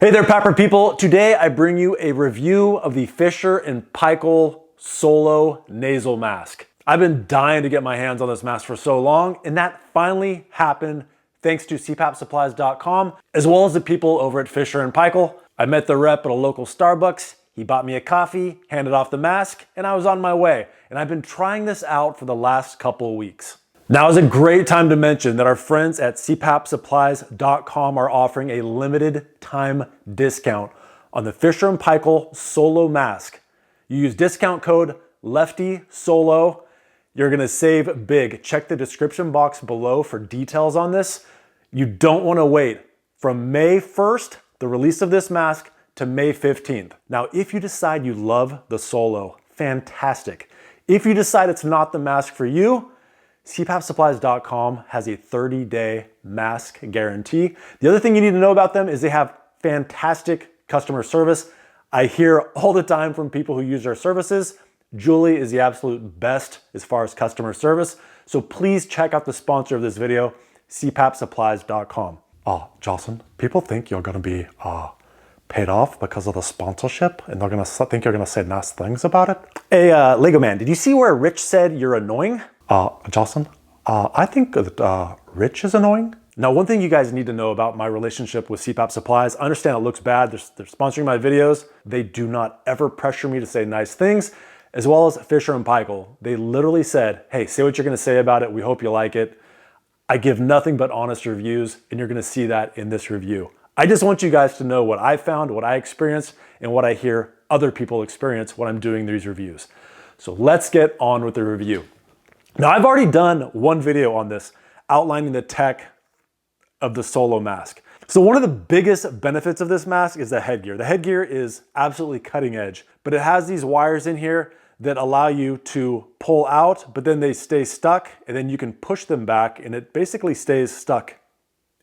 Hey there, Pepper people. Today I bring you a review of the Fisher & Paykel Solo Nasal Mask. I've been dying to get my hands on this mask for so long, and that finally happened thanks to CPAPsupplies.com, as well as the people over at Fisher & Paykel. I met the rep at a local Starbucks. He bought me a coffee, handed off the mask, and I was on my way. And I've been trying this out for the last couple of weeks. Now is a great time to mention that our friends at CPAPsupplies.com are offering a limited time discount on the Fisher & Paykel Solo Mask. You use discount code LEFTYSOLO, you're gonna save big. Check the description box below for details on this. You don't wanna wait from May 1st, the release of this mask, to May 15th. Now, if you decide you love the Solo, fantastic. If you decide it's not the mask for you, CPAPsupplies.com has a 30-day mask guarantee. The other thing you need to know about them is they have fantastic customer service. I hear all the time from people who use their services, Julie is the absolute best as far as customer service. So please check out the sponsor of this video, CPAPsupplies.com. Jocelyn, people think you're gonna be paid off because of the sponsorship and they're gonna think you're gonna say nice things about it. Hey, Lego Man, did you see where Rich said you're annoying? Jocelyn, I think that Rich is annoying. Now, one thing you guys need to know about my relationship with CPAP Supplies, I understand it looks bad, they're sponsoring my videos. They do not ever pressure me to say nice things, as well as Fisher & Paykel. They literally said, hey, say what you're gonna say about it, we hope you like it. I give nothing but honest reviews, and you're gonna see that in this review. I just want you guys to know what I found, what I experienced, and what I hear other people experience when I'm doing these reviews. So let's get on with the review. Now, I've already done one video on this, outlining the tech of the Solo mask. So one of the biggest benefits of this mask is the headgear. The headgear is absolutely cutting edge, but it has these wires in here that allow you to pull out, but then they stay stuck, and then you can push them back, and it basically stays stuck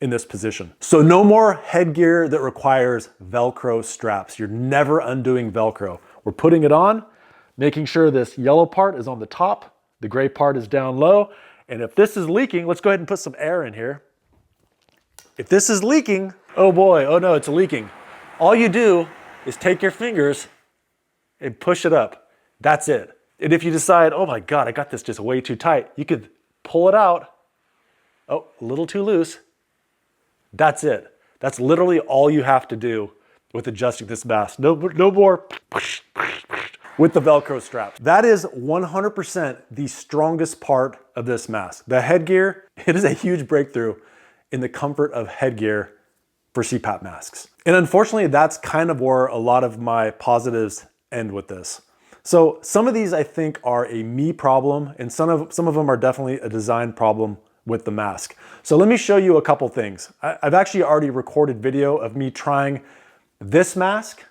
in this position. So no more headgear that requires Velcro straps. You're never undoing Velcro. We're putting it on, making sure this yellow part is on the top, the gray part is down low, and if this is leaking, let's go ahead and put some air in here. If this is leaking, oh boy, oh no, it's leaking. All you do is take your fingers and push it up. That's it. And if you decide, oh my God, I got this just way too tight, you could pull it out. Oh, a little too loose. That's it. That's literally all you have to do with adjusting this mask. No more with the Velcro strap. That is 100% the strongest part of this mask. The headgear, it is a huge breakthrough in the comfort of headgear for CPAP masks. And unfortunately, that's kind of where a lot of my positives end with this. So some of these I think are a me problem, and some of them are definitely a design problem with the mask. So let me show you a couple things. I've actually already recorded video of me trying this mask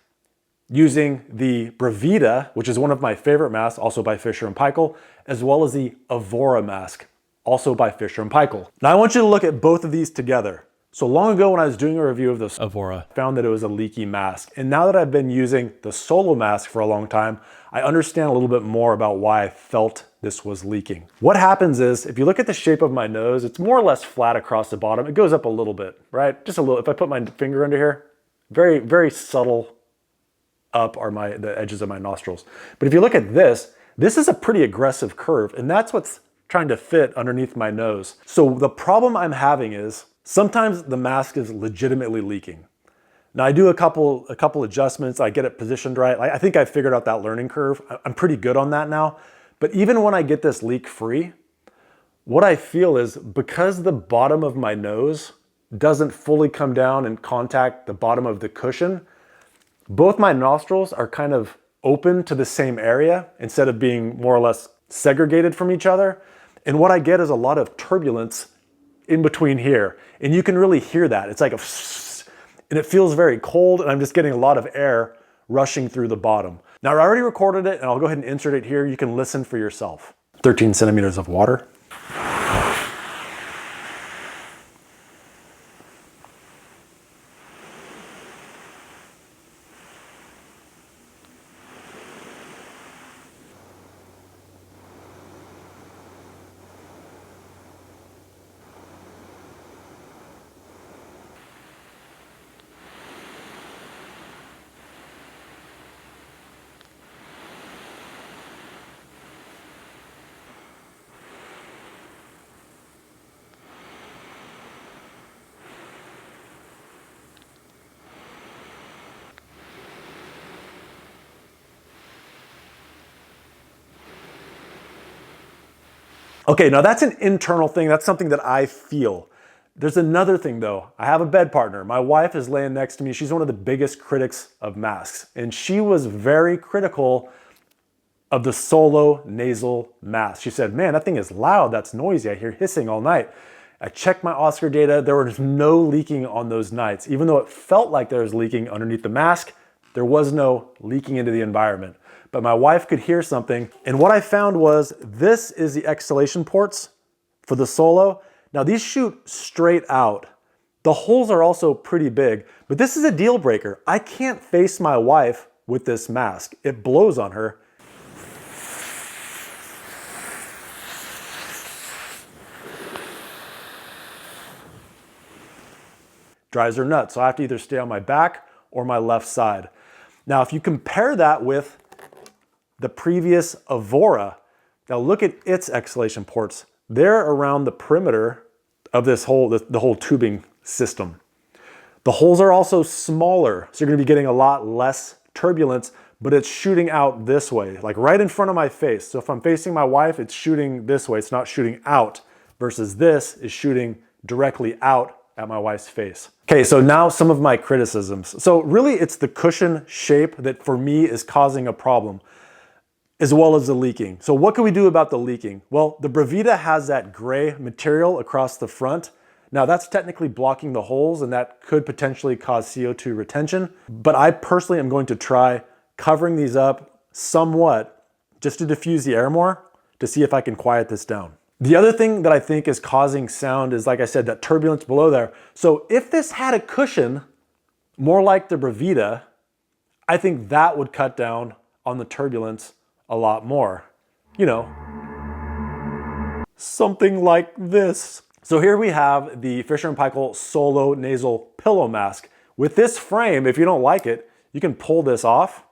using the Brevita, which is one of my favorite masks, also by Fisher & Paykel, as well as the Avora mask, also by Fisher & Paykel. Now I want you to look at both of these together. So long ago when I was doing a review of this Avora, I found that it was a leaky mask. And now that I've been using the Solo mask for a long time, I understand a little bit more about why I felt this was leaking. What happens is, if you look at the shape of my nose, it's more or less flat across the bottom. It goes up a little bit, right? Just a little. If I put my finger under here, very, very subtle up are the edges of my nostrils. But if you look at this is a pretty aggressive curve, and that's what's trying to fit underneath my nose. So the problem I'm having is sometimes the mask is legitimately leaking. Now I do a couple adjustments, I get it positioned right. I think I figured out that learning curve. I'm pretty good on that now. But even when I get this leak free, what I feel is because the bottom of my nose doesn't fully come down and contact the bottom of the cushion, both my nostrils are kind of open to the same area instead of being more or less segregated from each other. And what I get is a lot of turbulence in between here. And you can really hear that. It's like and it feels very cold, and I'm just getting a lot of air rushing through the bottom. Now I already recorded it, and I'll go ahead and insert it here. You can listen for yourself. 13 centimeters of water. Okay, now that's an internal thing. That's something that I feel. There's another thing though. I have a bed partner. My wife is laying next to me. She's one of the biggest critics of masks, and she was very critical of the Solo nasal mask. She said, man, that thing is loud. That's noisy. I hear hissing all night. I checked my Oscar data. There was no leaking on those nights. Even though it felt like there was leaking underneath the mask, there was no leaking into the environment. But my wife could hear something. And what I found was this is the exhalation ports for the Solo. Now these shoot straight out. The holes are also pretty big, but this is a deal breaker. I can't face my wife with this mask. It blows on her. Drives her nuts. So I have to either stay on my back or my left side. Now, if you compare that with the previous Evora, now look at its exhalation ports. They're around the perimeter of this whole, the whole tubing system. The holes are also smaller, so you're gonna be getting a lot less turbulence, but it's shooting out this way, like right in front of my face. So if I'm facing my wife, it's shooting this way. It's not shooting out, versus this is shooting directly out at my wife's face. Okay, so now some of my criticisms. So really it's the cushion shape that for me is causing a problem, as well as the leaking. So what can we do about the leaking? Well, the Brevita has that gray material across the front. Now that's technically blocking the holes and that could potentially cause CO2 retention, but I personally am going to try covering these up somewhat just to diffuse the air more to see if I can quiet this down. The other thing that I think is causing sound is, like I said, that turbulence below there. So if this had a cushion, more like the Brevita, I think that would cut down on the turbulence a lot more. You know, something like this. So here we have the Fisher & Paykel Solo Nasal Pillow Mask. With this frame, if you don't like it, you can pull this off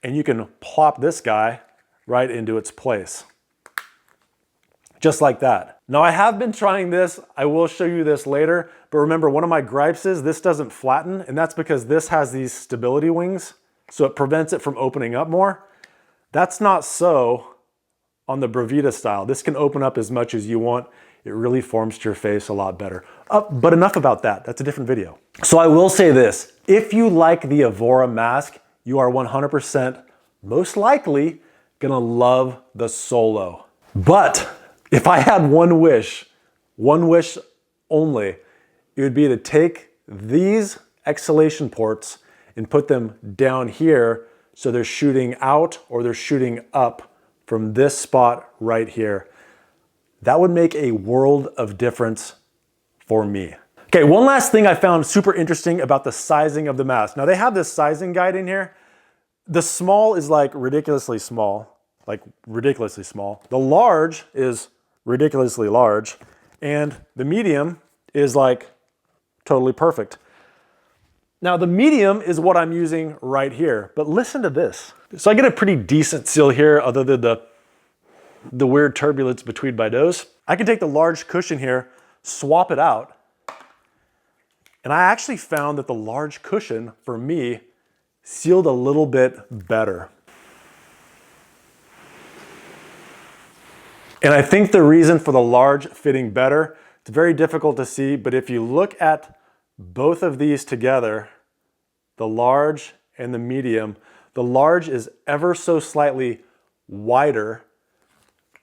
and you can plop this guy right into its place. Just like that. Now I have been trying this, I will show you this later, but remember one of my gripes is this doesn't flatten, and that's because this has these stability wings, so it prevents it from opening up more. That's not so on the Brevita style. This can open up as much as you want. It really forms to your face a lot better. But enough about that, that's a different video. So I will say this, if you like the Evora mask, you are 100% most likely gonna love the Solo. But if I had one wish only, it would be to take these exhalation ports and put them down here so they're shooting out or they're shooting up from this spot right here. That would make a world of difference for me. Okay, one last thing I found super interesting about the sizing of the mask. Now they have this sizing guide in here. The small is like ridiculously small, The large is ridiculously large, and the medium is like totally perfect. Now the medium is what I'm using right here, but listen to this. So I get a pretty decent seal here other than the weird turbulence between my nose. I can take the large cushion here, swap it out, and I actually found that the large cushion for me sealed a little bit better. And I think the reason for the large fitting better, it's very difficult to see, but if you look at both of these together, the large and the medium, the large is ever so slightly wider,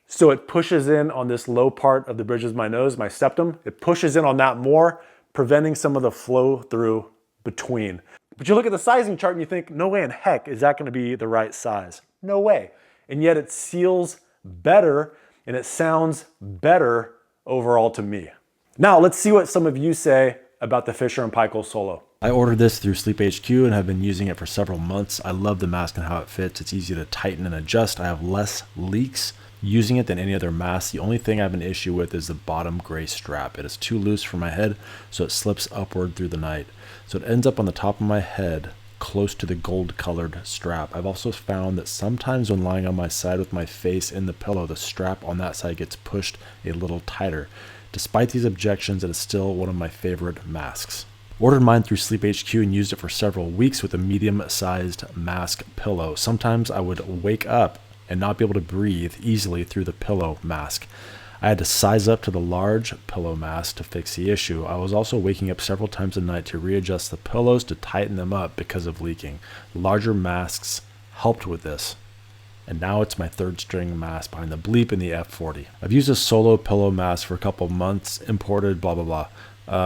so it pushes in on this low part of the bridges of my nose, my septum. It pushes in on that more, preventing some of the flow through between. But you look at the sizing chart and you think, no way in heck is that gonna be the right size. No way. And yet it seals better and it sounds better overall to me. Now let's see what some of you say about the Fisher & Paykel Solo. I ordered this through Sleep HQ and have been using it for several months. I love the mask and how it fits. It's easy to tighten and adjust. I have less leaks using it than any other mask. The only thing I have an issue with is the bottom gray strap. It is too loose for my head, so it slips upward through the night. So it ends up on the top of my head, close to the gold colored strap. I've also found that sometimes when lying on my side with my face in the pillow, the strap on that side gets pushed a little tighter. Despite these objections, it is still one of my favorite masks. Ordered mine through Sleep HQ and used it for several weeks with a medium-sized mask pillow. Sometimes I would wake up and not be able to breathe easily through the pillow mask. I had to size up to the large pillow mask to fix the issue. I was also waking up several times a night to readjust the pillows to tighten them up because of leaking. Larger masks helped with this. And now it's my third string mask behind the bleep in the F40. I've used a solo pillow mask for a couple months, imported, blah, blah, blah.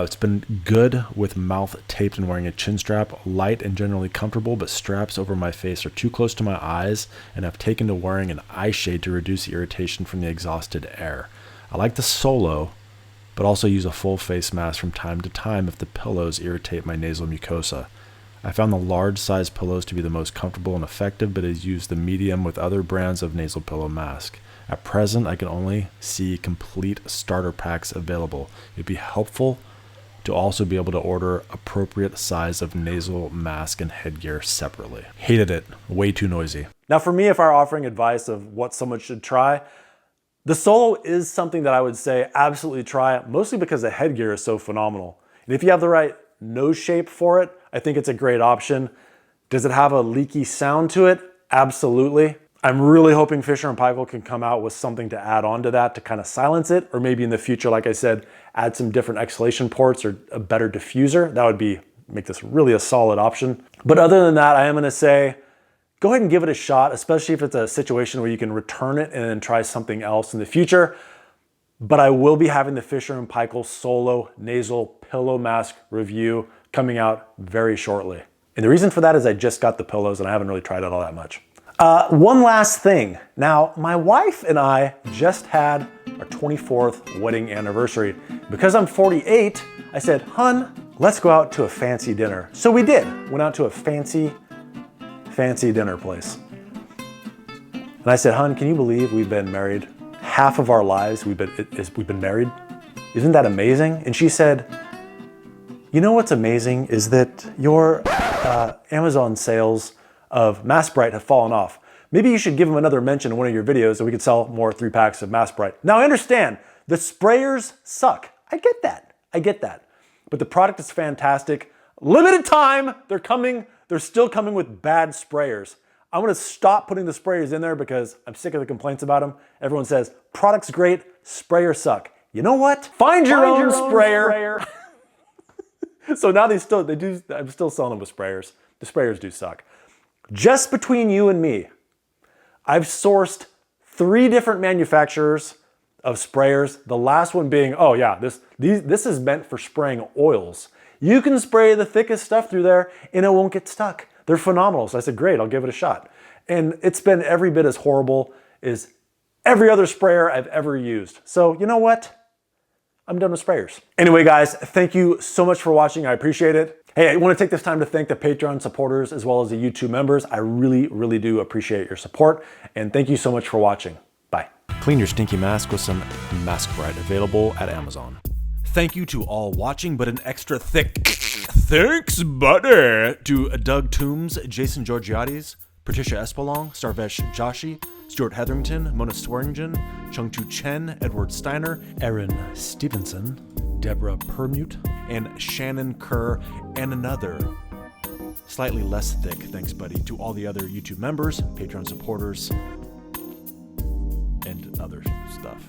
It's been good with mouth taped and wearing a chin strap, light and generally comfortable, but straps over my face are too close to my eyes, and I've taken to wearing an eye shade to reduce the irritation from the exhausted air. I like the solo, but also use a full face mask from time to time if the pillows irritate my nasal mucosa. I found the large size pillows to be the most comfortable and effective, but has used the medium with other brands of nasal pillow mask. At present, I can only see complete starter packs available. It'd be helpful to also be able to order appropriate size of nasal mask and headgear separately. Hated it. Way too noisy. Now for me, if I were offering advice of what someone should try, the solo is something that I would say absolutely try, mostly because the headgear is so phenomenal. And if you have the right nose shape for it, I think it's a great option. Does it have a leaky sound to it? Absolutely. I'm really hoping Fisher & Paykel can come out with something to add on to that to kind of silence it, or maybe in the future, like I said, add some different exhalation ports or a better diffuser. That would make this really a solid option. But other than that, I am gonna say, go ahead and give it a shot, especially if it's a situation where you can return it and then try something else in the future. But I will be having the Fisher & Paykel Solo Nasal Pillow Mask review coming out very shortly. And the reason for that is I just got the pillows and I haven't really tried it all that much. One last thing. Now, my wife and I just had our 24th wedding anniversary. Because I'm 48, I said, "Hun, let's go out to a fancy dinner." So we did. Went out to a fancy dinner place. And I said, "Hun, can you believe we've been married half of our lives? We've been married. Isn't that amazing?" And she said, "You know what's amazing is that your Amazon sales of Mask Bright have fallen off. Maybe you should give them another mention in one of your videos so we could sell more 3-packs of Mask Bright." Now I understand, the sprayers suck. I get that. But the product is fantastic. Limited time, they're still coming with bad sprayers. I'm gonna stop putting the sprayers in there because I'm sick of the complaints about them. Everyone says, product's great, sprayers suck. You know what? Find your own sprayer. So now I'm still selling them with sprayers. The sprayers do suck. Just between you and me, I've sourced 3 different manufacturers of sprayers. The last one being, oh yeah, this is meant for spraying oils. You can spray the thickest stuff through there and it won't get stuck. They're phenomenal. So I said, great, I'll give it a shot. And it's been every bit as horrible as every other sprayer I've ever used. So you know what? I'm done with sprayers. Anyway, guys, thank you so much for watching. I appreciate it. Hey, I want to take this time to thank the Patreon supporters as well as the YouTube members. I really, really do appreciate your support. And thank you so much for watching. Bye. Clean your stinky mask with some Mask Bright, available at Amazon. Thank you to all watching, but an extra thick thanks, buddy, to Doug Toombs, Jason Georgiades, Patricia Espelong, Sarvesh Joshi, Stuart Hetherington, Mona Swearingen, Chungtu Chen, Edward Steiner, Erin Stevenson, Deborah Permute, and Shannon Kerr, and another slightly less thick thanks, buddy, to all the other YouTube members, Patreon supporters, and other stuff.